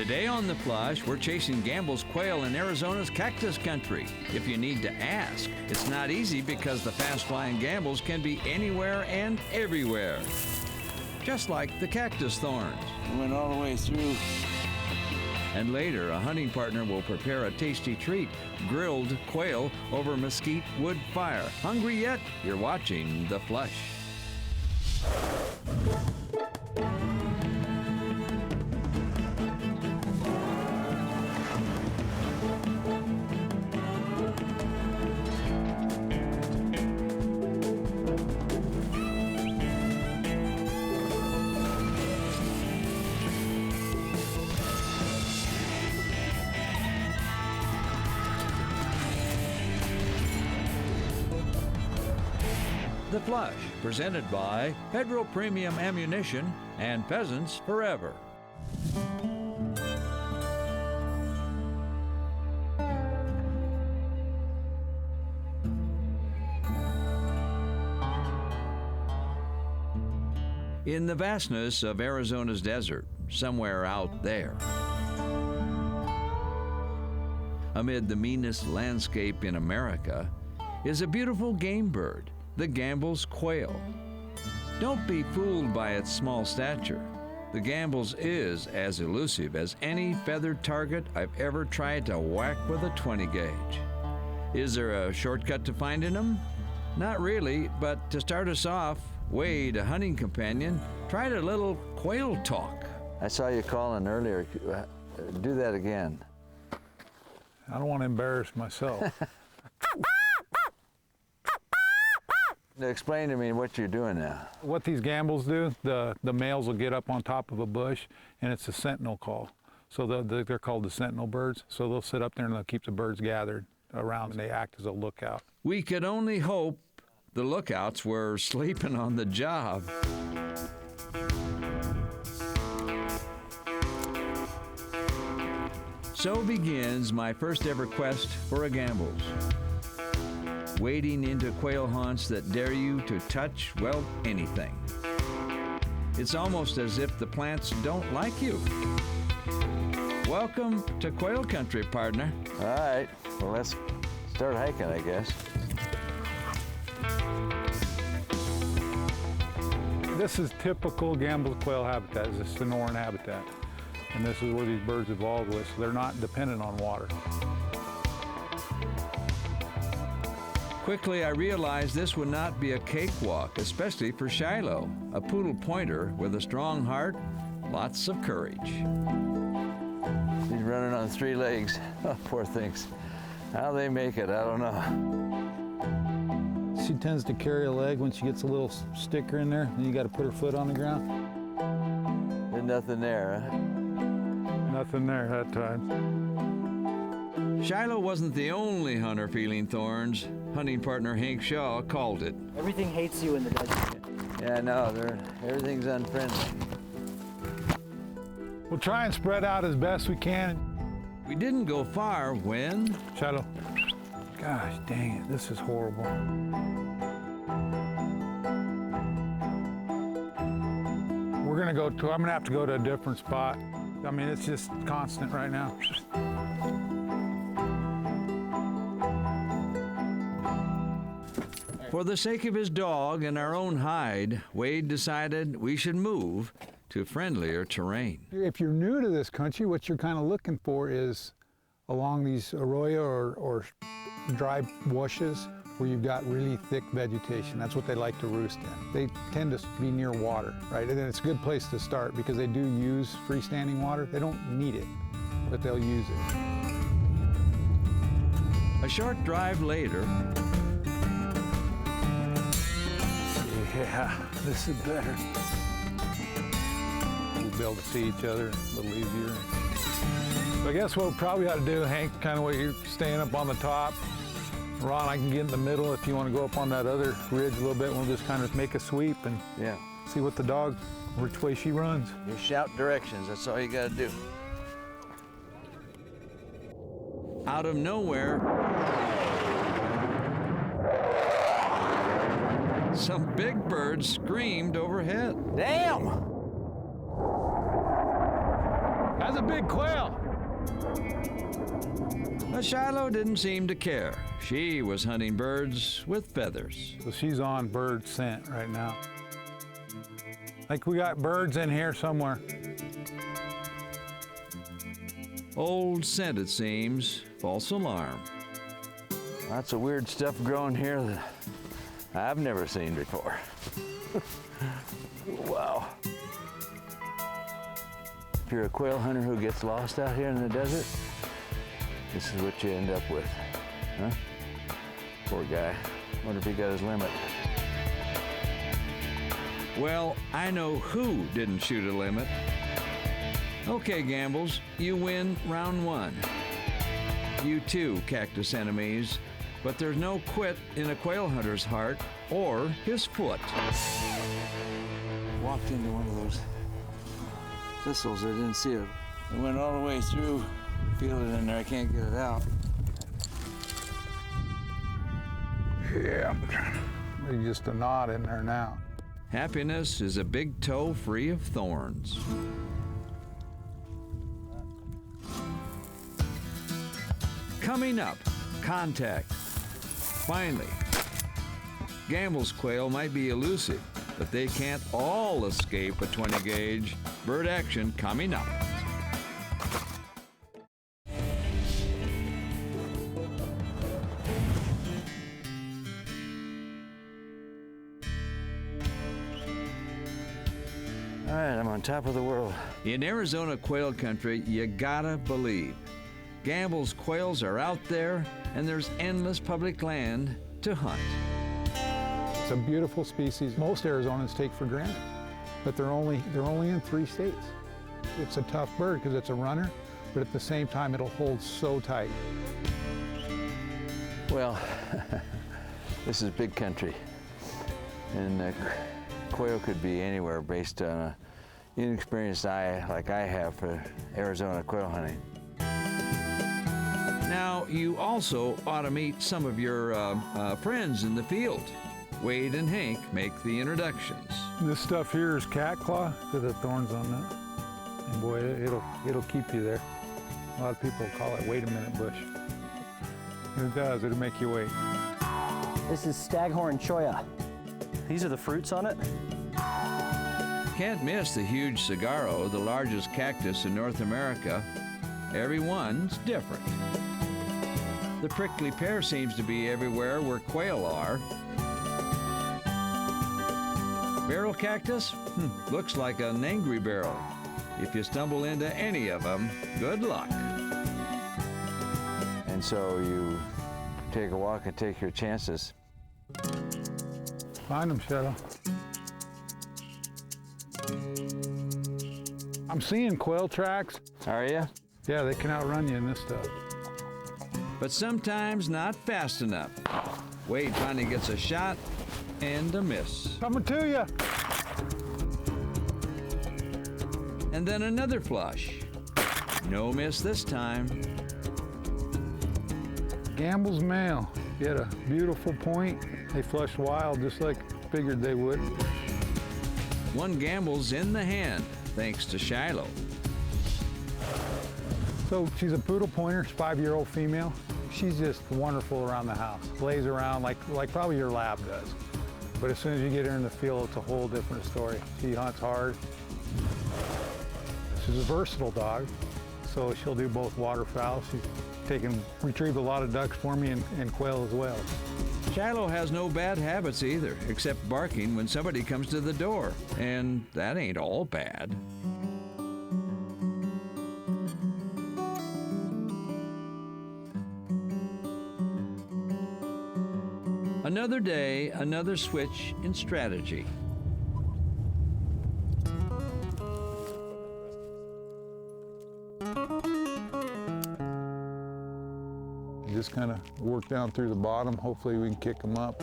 Today on The Flush, we're chasing Gambles quail in Arizona's cactus country. If you need to ask, it's not easy because the fast-flying Gambles can be anywhere and everywhere. Just like the cactus thorns. I went all the way through. And later, a hunting partner will prepare a tasty treat, grilled quail over mesquite wood fire. Hungry yet? You're watching The Flush. The Flush, presented by Federal Premium Ammunition and Pheasants Forever. In the vastness of Arizona's desert, somewhere out there, amid the meanest landscape in America, is a beautiful game bird, the Gambles quail. Don't be fooled by its small stature. The Gambles is as elusive as any feathered target I've ever tried to whack with a 20 gauge. Is there a shortcut to finding them? Not really, but to start us off, Wade, a hunting companion, tried a little quail talk. I saw you calling earlier. Do that again. I don't want to embarrass myself. Explain to me what you're doing now. What these Gambles do, the males will get up on top of a bush, and it's a sentinel call. So they're called the sentinel birds. So they'll sit up there and they'll keep the birds gathered around, and they act as a lookout. We could only hope the lookouts were sleeping on the job. So begins my first ever quest for a Gambles. Wading into quail haunts that dare you to touch, well, anything. It's almost as if the plants don't like you. Welcome to quail country, partner. All right, well, let's start hiking, I guess. This is typical Gambles quail habitat. It's a Sonoran habitat. And this is where these birds evolved with, so they're not dependent on water. Quickly, I realized this would not be a cakewalk, especially for Shiloh, a poodle pointer with a strong heart, lots of courage. He's running on 3 legs. Oh, poor things. How they make it, I don't know. She tends to carry a leg when she gets a little sticker in there, then you got to put her foot on the ground. There's nothing there, huh? Nothing there that time. Shiloh wasn't the only hunter feeling thorns. Hunting partner Hank Shaw called it. Everything hates you in the desert. Yeah, no, everything's unfriendly. We'll try and spread out as best we can. We didn't go far when... Shadow. Gosh, dang it, this is horrible. I'm gonna have to go to a different spot. I mean, it's just constant right now. For the sake of his dog and our own hide, Wade decided we should move to friendlier terrain. If you're new to this country, what you're kind of looking for is along these arroyo or dry washes where you've got really thick vegetation. That's what they like to roost in. They tend to be near water, right? And it's a good place to start because they do use freestanding water. They don't need it, but they'll use it. A short drive later, yeah, this is better. We'll be able to see each other a little easier. So I guess what we probably ought to do, Hank, kind of what you're staying up on the top. Ron, I can get in the middle if you want to go up on that other ridge a little bit. We'll just kind of make a sweep and see what the dog, which way she runs. You shout directions, that's all you got to do. out of nowhere, some big birds screamed overhead. Damn! That's a big quail. But Shiloh didn't seem to care. She was hunting birds with feathers. So she's on bird scent right now. Like we got birds in here somewhere. Old scent, it seems. False alarm. Lots of weird stuff growing here that I've never seen before. Wow. If you're a quail hunter who gets lost out here in the desert, this is what you end up with, huh? Poor guy. Wonder if he got his limit. Well, I know who didn't shoot a limit. Okay, Gambles, you win round 1. You too, cactus enemies, but there's no quit in a quail hunter's heart or his foot. Walked into one of those thistles. I didn't see it. It went all the way through. Feel it in there. I can't get it out. Yeah. There's just a knot in there now. Happiness is a big toe free of thorns. Coming up, contact. Finally, Gambles quail might be elusive, but they can't all escape a 20 gauge. Bird action coming up. All right, I'm on top of the world. In Arizona quail country, you gotta believe. Gambles quails are out there, and there's endless public land to hunt. It's a beautiful species most Arizonans take for granted, but they're only in 3 states. It's a tough bird because it's a runner, but at the same time it'll hold so tight. Well, this is big country, and quail could be anywhere based on an inexperienced eye like I have for Arizona quail hunting. Now, you also ought to meet some of your friends in the field. Wade and Hank make the introductions. This stuff here is cat claw with the thorns on that. And boy, it'll keep you there. A lot of people call it wait a minute bush. It does, it'll make you wait. This is staghorn cholla. These are the fruits on it. Can't miss the huge saguaro, the largest cactus in North America. Every one's different. The prickly pear seems to be everywhere where quail are. Barrel cactus? Looks like an angry barrel. If you stumble into any of them, good luck. And so you take a walk and take your chances. Find them, Shadow. I'm seeing quail tracks. Are you? Yeah, they can outrun you in this stuff. But sometimes not fast enough. Wade finally gets a shot and a miss. Coming to you. And then another flush. No miss this time. Gambles male. He had a beautiful point. They flushed wild just like figured they would. One Gamble's in the hand, thanks to Shiloh. So she's a poodle pointer, 5-year-old female. She's just wonderful around the house. Plays around like probably your lab does. But as soon as you get her in the field, it's a whole different story. She hunts hard. She's a versatile dog, so she'll do both waterfowl. She's retrieved a lot of ducks for me and quail as well. Shiloh has no bad habits either, except barking when somebody comes to the door. And that ain't all bad. Another day, another switch in strategy. Just kind of work down through the bottom. Hopefully we can kick them up.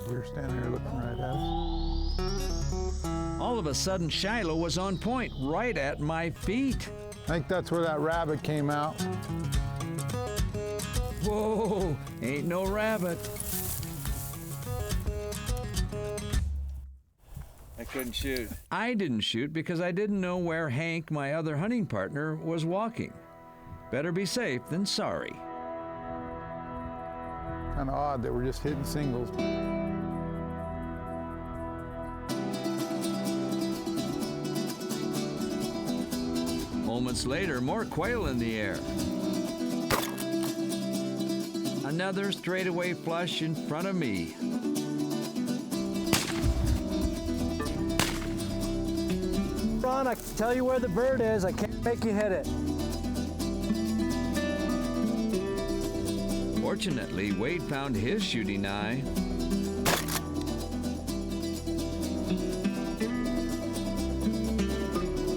You're standing there looking right at us. All of a sudden, Shiloh was on point, right at my feet. I think that's where that rabbit came out. Whoa, ain't no rabbit. couldn't shoot. I didn't shoot because I didn't know where Hank, my other hunting partner, was walking. Better be safe than sorry. Kind of odd that we're just hitting singles. Moments later, more quail in the air. Another straightaway flush in front of me. Ron, I can tell you where the bird is. I can't make you hit it. Fortunately, Wade found his shooting eye.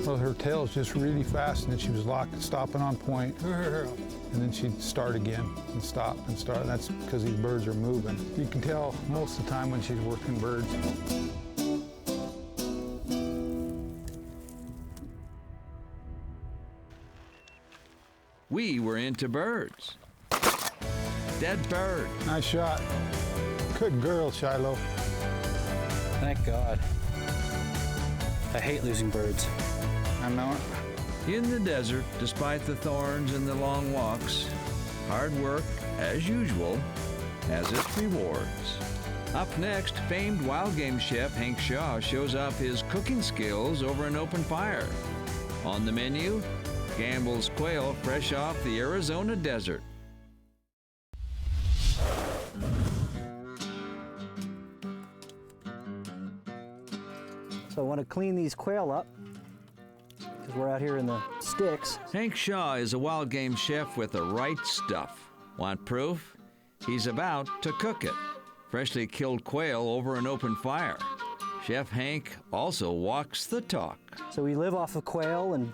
Well, her tail's just really fast, and then she was stopping on point. And then she'd start again and stop and start. That's because these birds are moving. You can tell most of the time when she's working birds. We were into birds. Dead bird. Nice shot. Good girl, Shiloh. Thank God. I hate losing birds. I know it. In the desert, despite the thorns and the long walks, hard work, as usual, has its rewards. Up next, famed wild game chef Hank Shaw shows off his cooking skills over an open fire. On the menu, Gambles quail fresh off the Arizona desert. So I want to clean these quail up because we're out here in the sticks. Hank Shaw is a wild game chef with the right stuff. Want proof? He's about to cook it. Freshly killed quail over an open fire. Chef Hank also walks the talk. So we live off of quail and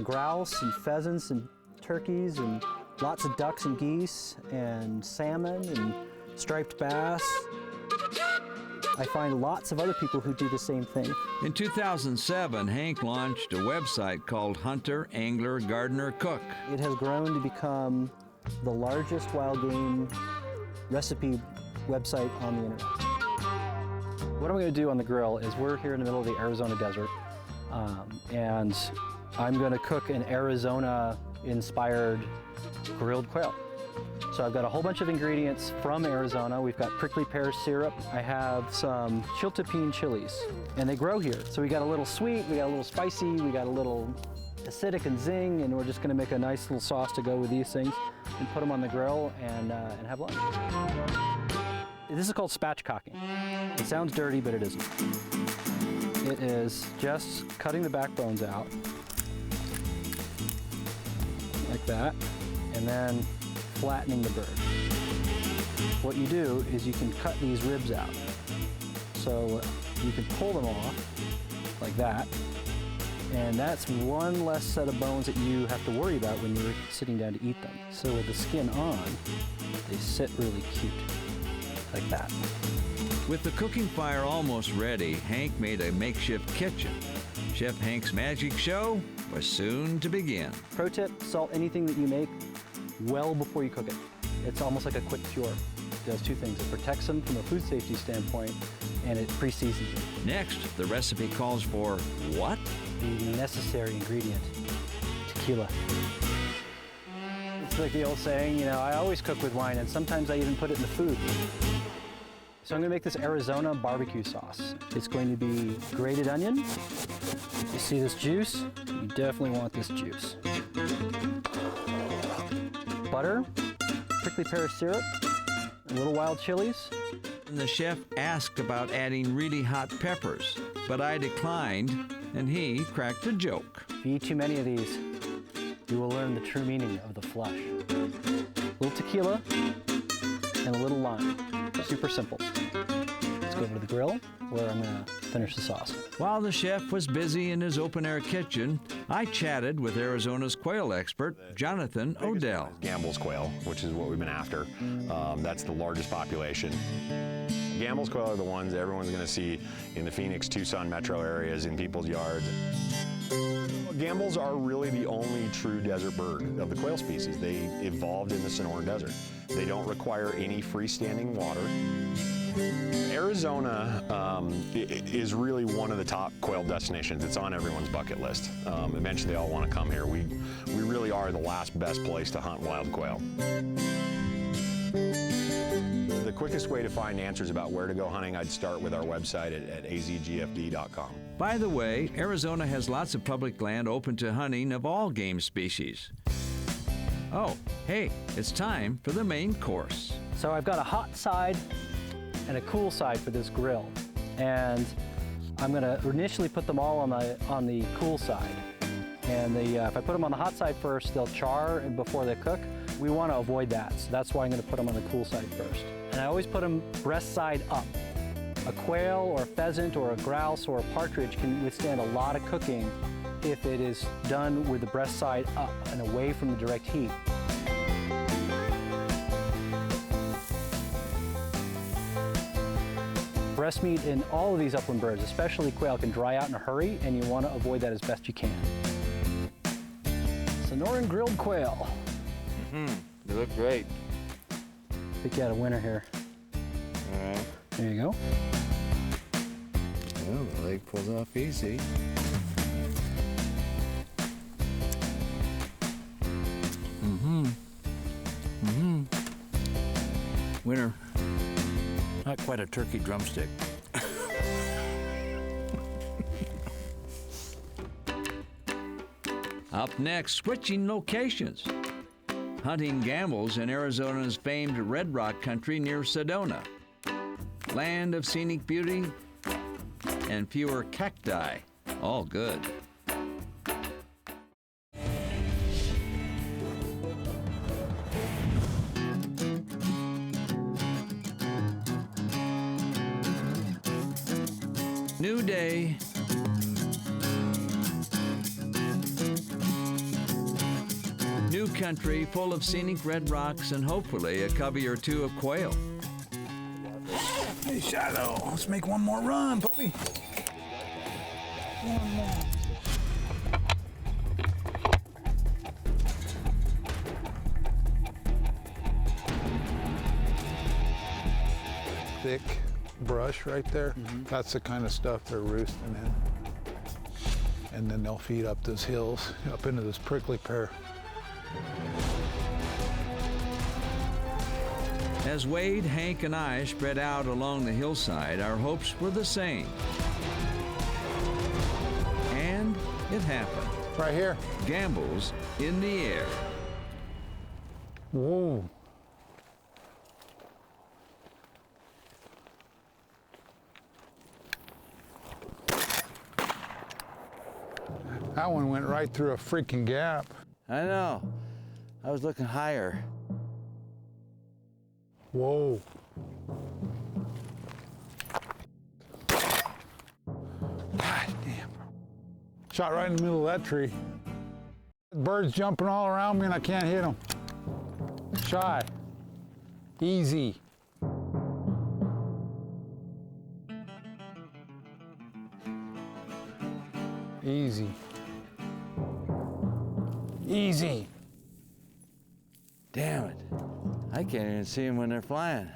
grouse and pheasants and turkeys and lots of ducks and geese and salmon and striped bass. I find lots of other people who do the same thing. In 2007, Hank launched a website called Hunter, Angler, Gardener, Cook. It has grown to become the largest wild game recipe website on the internet. What I'm going to do on the grill is we're here in the middle of the Arizona desert, and I'm going to cook an Arizona-inspired grilled quail. So I've got a whole bunch of ingredients from Arizona. We've got prickly pear syrup. I have some chiltepin chilies, and they grow here. So we got a little sweet, we got a little spicy, we got a little acidic and zing, and we're just gonna make a nice little sauce to go with these things and put them on the grill and have lunch. This is called spatchcocking. It sounds dirty, but it isn't. It is just cutting the backbones out, like that, and then flattening the bird. What you do is you can cut these ribs out. So you can pull them off like that, and that's one less set of bones that you have to worry about when you're sitting down to eat them. So with the skin on, they sit really cute, like that. With the cooking fire almost ready, Hank made a makeshift kitchen. Chef Hank's magic show was soon to begin. Pro tip, salt anything that you make well before you cook it. It's almost like a quick cure. It does two things. It protects them from a food safety standpoint, and it pre-seasons them. Next, the recipe calls for what? The necessary ingredient, tequila. It's like the old saying, you know, I always cook with wine, and sometimes I even put it in the food. So I'm gonna make this Arizona barbecue sauce. It's going to be grated onion. You see this juice? You definitely want this juice. Butter, prickly pear syrup, a little wild chilies. The chef asked about adding really hot peppers, but I declined, and he cracked a joke. If you eat too many of these, you will learn the true meaning of the flush. A little tequila and a little lime. Super simple. Let's go over to the grill where I'm gonna finish the sauce. While the chef was busy in his open-air kitchen, I chatted with Arizona's quail expert, Jonathan Odell. Gambles quail, which is what we've been after. That's the largest population. Gambles quail are the ones everyone's going to see in the Phoenix, Tucson metro areas, in people's yards. Gambles are really the only true desert bird of the quail species. They evolved in the Sonoran Desert. They don't require any freestanding water. Arizona is really one of the top quail destinations. It's on everyone's bucket list. Eventually, they all want to come here. We really are the last best place to hunt wild quail. The quickest way to find answers about where to go hunting, I'd start with our website at azgfd.com. By the way, Arizona has lots of public land open to hunting of all game species. Oh, hey, it's time for the main course. So I've got a hot side and a cool side for this grill. And I'm gonna initially put them all on the cool side. And if I put them on the hot side first, they'll char before they cook. We wanna avoid that, so that's why I'm gonna put them on the cool side first. And I always put them breast side up. A quail or a pheasant or a grouse or a partridge can withstand a lot of cooking if it is done with the breast side up and away from the direct heat. Breast meat in all of these upland birds, especially quail, can dry out in a hurry, and you want to avoid that as best you can. Sonoran grilled quail. They look great. I think you had a winner here. All right. There you go. Well, the leg pulls off easy. Winner. Not quite a turkey drumstick. Up next, switching locations. Hunting gambles in Arizona's famed Red Rock country near Sedona. Land of scenic beauty and fewer cacti. All good. New day. New country full of scenic red rocks and hopefully a covey or two of quail. Hey, Shadow, let's make one more run, puppy. One more. Thick brush right there. That's the kind of stuff they're roosting in. And then they'll feed up those hills, up into this prickly pear. As Wade, Hank, and I spread out along the hillside, our hopes were the same. And it happened. Right here. Gambles in the air. Whoa. That one went right through a freaking gap. I know. I was looking higher. Whoa. God damn. Shot right in the middle of that tree. Birds jumping all around me and I can't hit them. Shy. Easy. Easy. Easy. Damn it. I can't even see them when they're flying.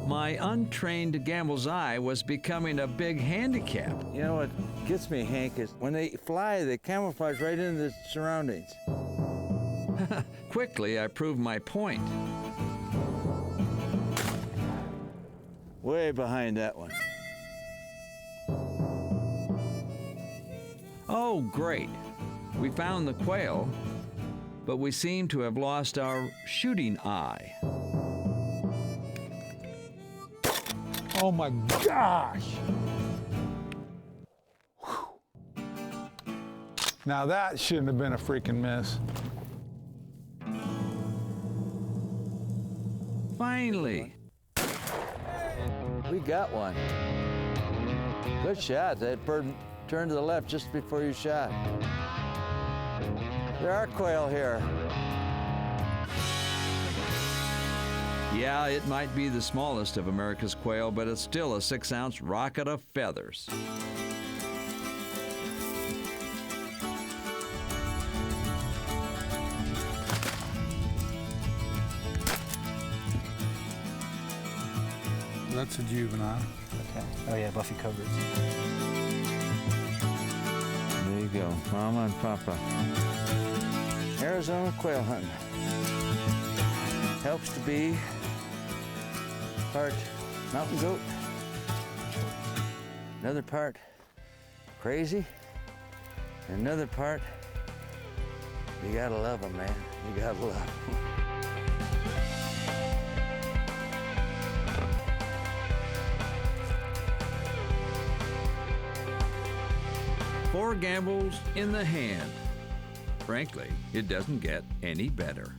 My untrained gamble's eye was becoming a big handicap. You know what gets me, Hank, is when they fly, they camouflage right into the surroundings. Quickly, I proved my point. Way behind that one. Oh, great. We found the quail, but we seem to have lost our shooting eye. Oh my gosh! Whew. Now that shouldn't have been a freaking miss. Finally. We got one. Good shot. That bird turned to the left just before you shot. There are quail here. Yeah, it might be the smallest of America's quail, but it's still a 6-ounce rocket of feathers. That's a juvenile. Okay. Oh yeah, buffy coverts. There you go, Mama and Papa. Arizona quail hunting. Helps to be part mountain goat, another part crazy, and another part, you gotta love them, man. You gotta love them. Four gambles in the hand. Frankly, it doesn't get any better.